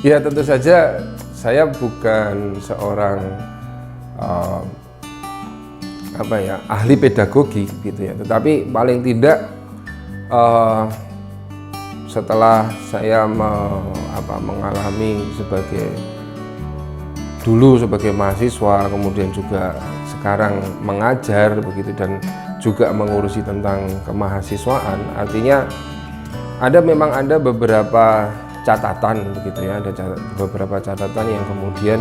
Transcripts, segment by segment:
Ya tentu saja saya bukan seorang ahli pedagogi gitu ya, tetapi paling tidak setelah saya mengalami dulu sebagai mahasiswa, kemudian juga sekarang mengajar begitu, dan juga mengurusi tentang kemahasiswaan, artinya memang ada beberapa catatan begitu ya, ada beberapa catatan yang kemudian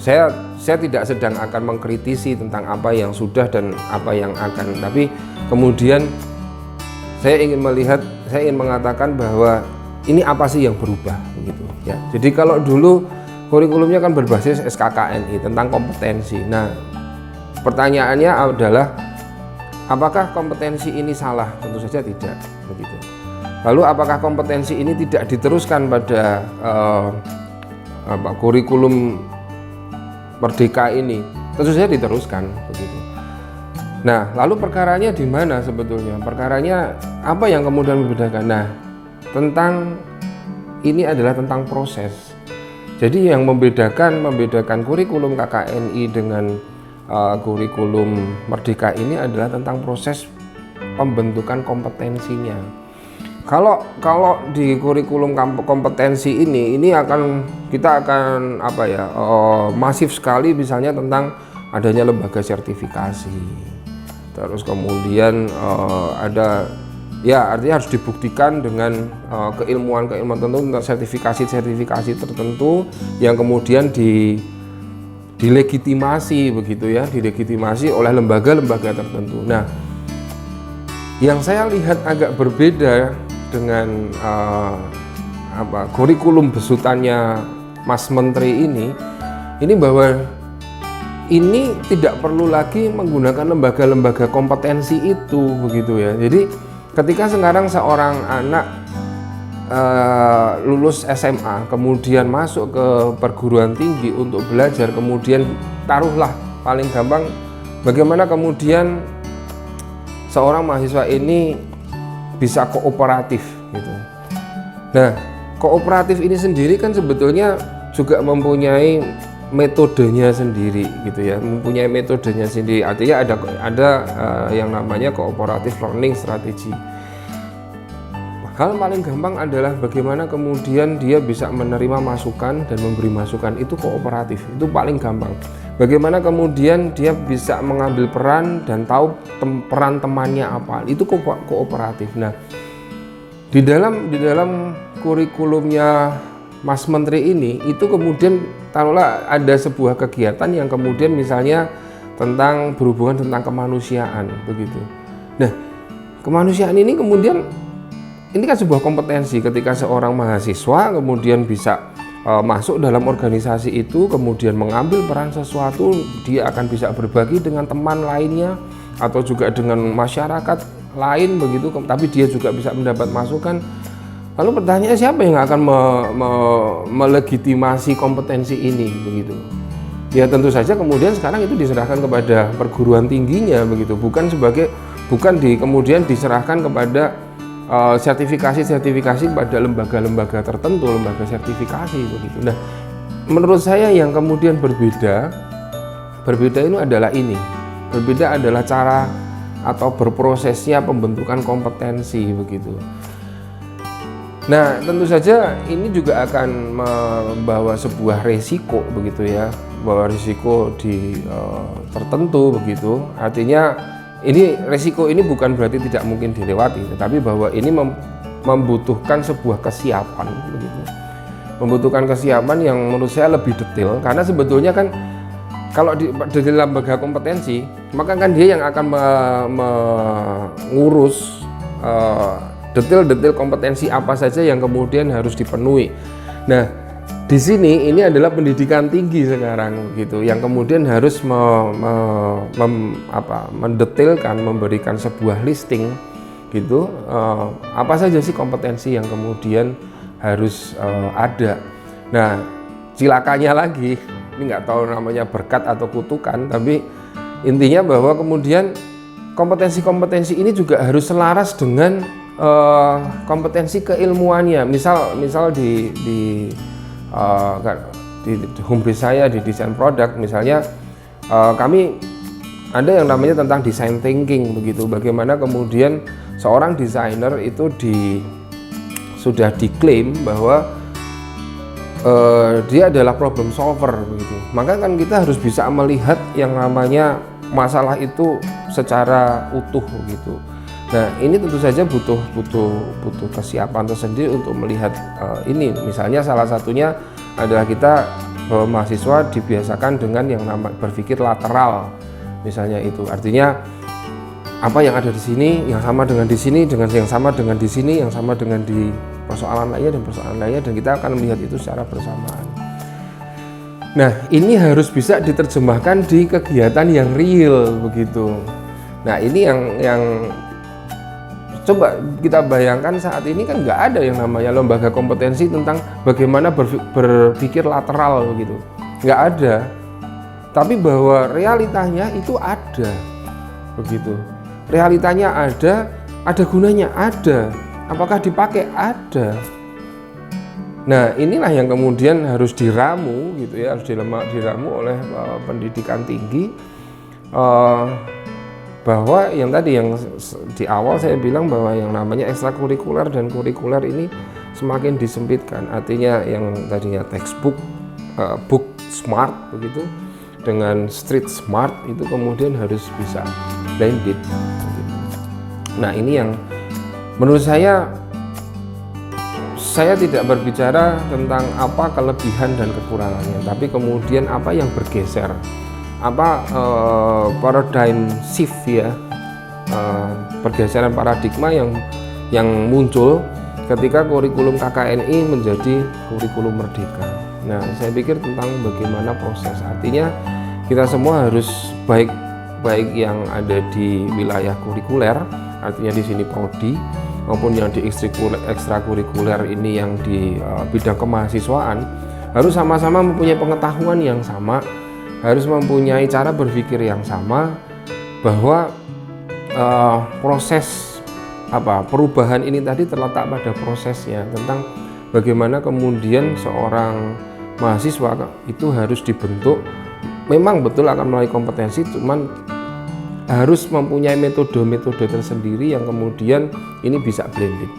saya tidak sedang akan mengkritisi tentang apa yang sudah dan apa yang akan, tapi kemudian saya ingin mengatakan bahwa ini apa sih yang berubah begitu ya. Jadi kalau dulu kurikulumnya kan berbasis SKKNI tentang kompetensi. Nah, pertanyaannya adalah apakah kompetensi ini salah? Tentu saja tidak begitu. Lalu apakah kompetensi ini tidak diteruskan pada kurikulum Merdeka ini? Tentu saja diteruskan begitu. Nah, lalu perkaranya di mana sebetulnya? Perkaranya apa yang kemudian membedakan? Nah, ini adalah tentang proses. Jadi yang membedakan kurikulum KKNI dengan kurikulum Merdeka ini adalah tentang proses pembentukan kompetensinya. Kalau di kurikulum kompetensi ini kita akan masif sekali, misalnya tentang adanya lembaga sertifikasi, terus kemudian artinya harus dibuktikan dengan keilmuan tertentu tentang sertifikasi tertentu yang kemudian dilegitimasi begitu ya, dilegitimasi oleh lembaga-lembaga tertentu. Nah, yang saya lihat agak berbeda dengan kurikulum besutannya Mas Menteri ini bahwa ini tidak perlu lagi menggunakan lembaga-lembaga kompetensi itu begitu ya. Jadi ketika sekarang seorang anak lulus SMA kemudian masuk ke perguruan tinggi untuk belajar, kemudian taruhlah paling gampang bagaimana kemudian seorang mahasiswa ini bisa kooperatif gitu. Nah, kooperatif ini sendiri kan sebetulnya juga mempunyai metodenya sendiri gitu ya, mempunyai metodenya sendiri. Artinya ada yang namanya cooperative learning strategy. Hal paling gampang adalah bagaimana kemudian dia bisa menerima masukan dan memberi masukan, itu kooperatif, itu paling gampang. Bagaimana kemudian dia bisa mengambil peran dan tahu peran temannya apa, itu kooperatif. Nah, di dalam kurikulumnya Mas Menteri ini itu kemudian taruhlah ada sebuah kegiatan yang kemudian misalnya tentang berhubungan tentang kemanusiaan begitu. Nah, kemanusiaan ini kemudian ini kan sebuah kompetensi ketika seorang mahasiswa kemudian bisa masuk dalam organisasi itu, kemudian mengambil peran sesuatu, dia akan bisa berbagi dengan teman lainnya atau juga dengan masyarakat lain begitu, tapi dia juga bisa mendapat masukan. Lalu pertanyaannya, siapa yang akan melegitimasi kompetensi ini begitu? Ya tentu saja kemudian sekarang itu diserahkan kepada perguruan tingginya begitu, kemudian diserahkan kepada sertifikasi pada lembaga-lembaga tertentu, lembaga sertifikasi begitu. Nah, menurut saya yang kemudian berbeda ini adalah berbeda adalah cara atau berprosesnya pembentukan kompetensi begitu. Nah, tentu saja ini juga akan membawa sebuah resiko begitu ya, bahwa risiko tertentu begitu. Artinya resiko ini bukan berarti tidak mungkin dilewati, tetapi bahwa ini membutuhkan sebuah kesiapan begitu. Membutuhkan kesiapan yang menurut saya lebih detail, karena sebetulnya kan kalau di dalam lembaga kompetensi, maka kan dia yang akan mengurus detail-detail kompetensi apa saja yang kemudian harus dipenuhi. Nah, di sini ini adalah pendidikan tinggi sekarang gitu, yang kemudian harus mendetailkan, memberikan sebuah listing gitu, apa saja sih kompetensi yang kemudian harus ada. Nah, cilakanya lagi, ini nggak tahu namanya berkat atau kutukan, tapi intinya bahwa kemudian kompetensi-kompetensi ini juga harus selaras dengan kompetensi keilmuannya. Misal di home base saya di desain produk misalnya, kami ada yang namanya tentang design thinking begitu. Bagaimana kemudian seorang desainer itu sudah diklaim bahwa dia adalah problem solver begitu. Maka kan kita harus bisa melihat yang namanya masalah itu secara utuh begitu. Nah, ini tentu saja butuh kesiapan tersendiri untuk melihat ini. Misalnya salah satunya adalah kita mahasiswa dibiasakan dengan yang namanya berpikir lateral. Misalnya itu artinya apa yang ada di sini yang sama dengan di sini, dengan yang sama dengan di sini, yang sama dengan di persoalan lainnya dan persoalan lainnya, dan kita akan melihat itu secara bersamaan. Nah, ini harus bisa diterjemahkan di kegiatan yang real begitu. Nah, ini yang coba kita bayangkan saat ini kan nggak ada yang namanya lembaga kompetensi tentang bagaimana berpikir lateral begitu, nggak ada. Tapi bahwa realitanya itu ada begitu. Realitanya ada gunanya ada. Apakah dipakai? Ada. Nah, inilah yang kemudian harus diramu gitu ya, harus diramu oleh pendidikan tinggi. Bahwa yang tadi yang di awal saya bilang bahwa yang namanya ekstrakurikuler dan kurikuler ini semakin disempitkan. Artinya yang tadinya textbook, book smart begitu, dengan street smart itu kemudian harus bisa blended. Nah, ini yang menurut saya tidak berbicara tentang apa kelebihan dan kekurangannya, tapi kemudian apa yang bergeser. Apa paradigm shift ya, pergeseran paradigma yang muncul ketika kurikulum KKNI menjadi kurikulum merdeka. Nah, saya pikir tentang bagaimana proses, artinya kita semua harus baik yang ada di wilayah kurikuler, artinya di sini prodi, maupun yang di ekstrakurikuler ini yang di bidang kemahasiswaan, harus sama-sama mempunyai pengetahuan yang sama, harus mempunyai cara berpikir yang sama, bahwa proses perubahan ini tadi terletak pada prosesnya, tentang bagaimana kemudian seorang mahasiswa itu harus dibentuk. Memang betul akan melalui kompetensi, cuman harus mempunyai metode tersendiri yang kemudian ini bisa blended.